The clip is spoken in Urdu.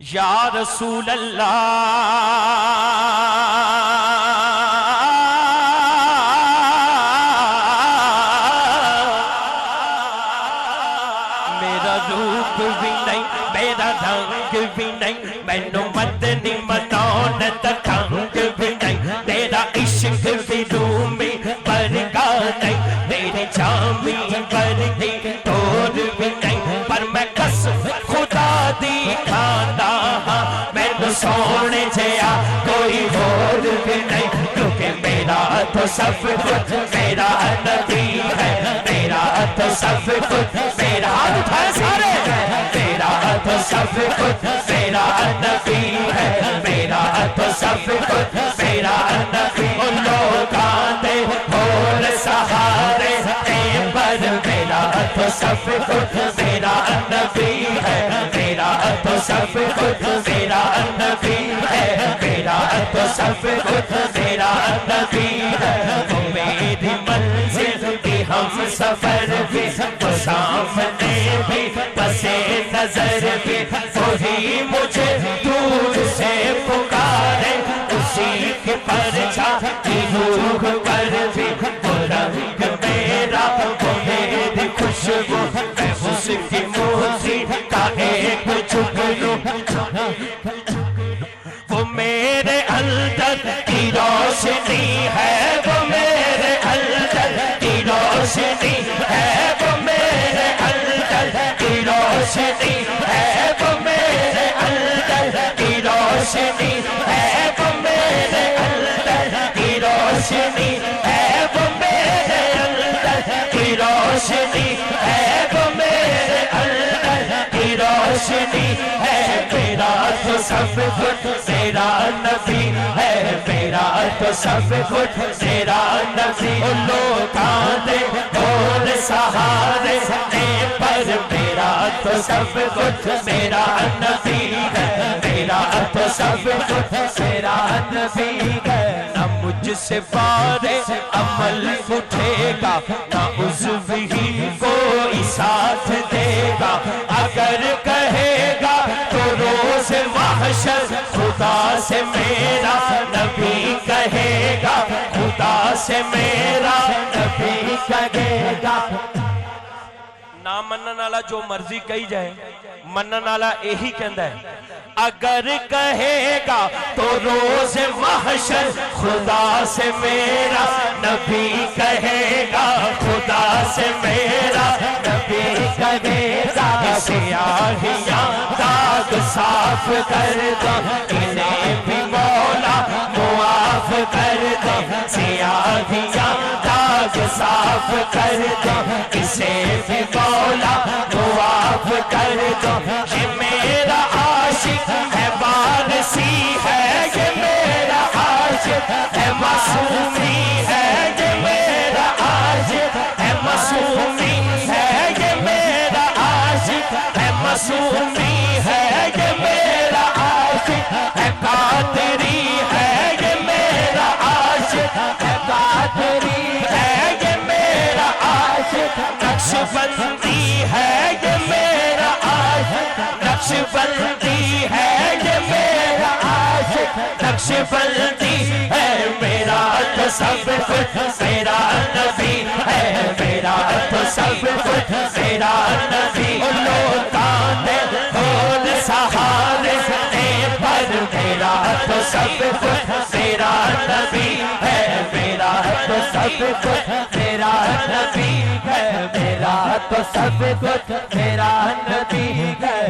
یا رسول اللہ میرا روپ بھی نہیں میرا رنگ بھی نہیں مینو مدنی مناؤن تکنگ بھی نہیں تیرا عشق بھی رومی برگا نہیں میری جامی برگی توڑ بھی نہیں پر میں قسم خدا دی کھانا ہاں مینو سونے جیا کوئی اور بھی نہیں کیونکہ میرا تو سب کچھ میرا نبی ہے میرا تو سب کچھ میرا ہے سارے میرا تو سب کچھ میرا نبی ہے میرا تو سب کچھ میرا نبی ان لوگاں دے اور سہارے پر میرا تو سب کچھ میرا نبی ہے میرا تو سب کچھ میرا نبی ہے میرا تو سب کچھ میرا نبی ہے وہ میری منزل بھی ہم سفر بھی وہ سامنے بھی پس نظر بھی وہی مجھے دور سے پکارے اسی کے پرچا کی روح پر بھی وہ رنگ میرا وہ میری خوشبو میں اس کی موسی کا ایک جگلو وہ میرے اندر کی روشنی ہے وہ میرے اندر کی روشنی ہے وہ میرے اندر کی روشنی ہے وہ میرے اندر کی روشنی ہے وہ میرے اندر کی روشنی ہے وہ میرے اندر کی روشنی ہے وہ میرے اندر کی روشنی ہے میرا تو سب کچھ میرا نبی ہے میرا تو سب کچھ میرا نبی ان لوگاں دے اور سہارے پر میرا تو سب کچھ میرا نبی ہے میرا تو سب کچھ میرا نبی ہے نہ مجھ سے بارے عمل اٹھے گا نہ عضو ہی کوئی ساتھ دے گا اگر کہے گا تو روز محشر خدا سے میرا نبی کہے گا خدا سے میرا نبی کہے گا نہ منن والا جو مرضی کہی جائے منن والا یہی کہندا ہے اگر کہے گا تو روز محشر خدا سے میرا نبی کہے گا خدا سے میرا نبی کہے گا سیاہیاں داغ صاف کر دو انہیں بھی مولا معاف کر دو سیاہیاں داغ صاف کر دو اسے بھی مولا معاف کر دو یہ میرا عاشق ہے وارثی ہے یہ میرا عاشق ہے معصومی ہے یہ میرا عاشق ہے معصومی ہے یہ میرا عاشق ہے معصومی ہے یہ میرا عاشق ہے قادری ہے یہ میرا عاشق ہے قادری ہے یہ میرا عاشق نقشبندی ہے یہ میرا عاشق نقشبندی ہے یہ میرا عاشق نقشبندی ہے میرا تو سب کچھ میرا نبی ہے میرا تو سب کچھ میرا نبی ان لوگاں دے اور سہارے پر میرا تو سب کچھ میرا نبی ہے میرا تو سب کچھ میرا نبی ہے میرا تو سب کچھ میرا نبی ہے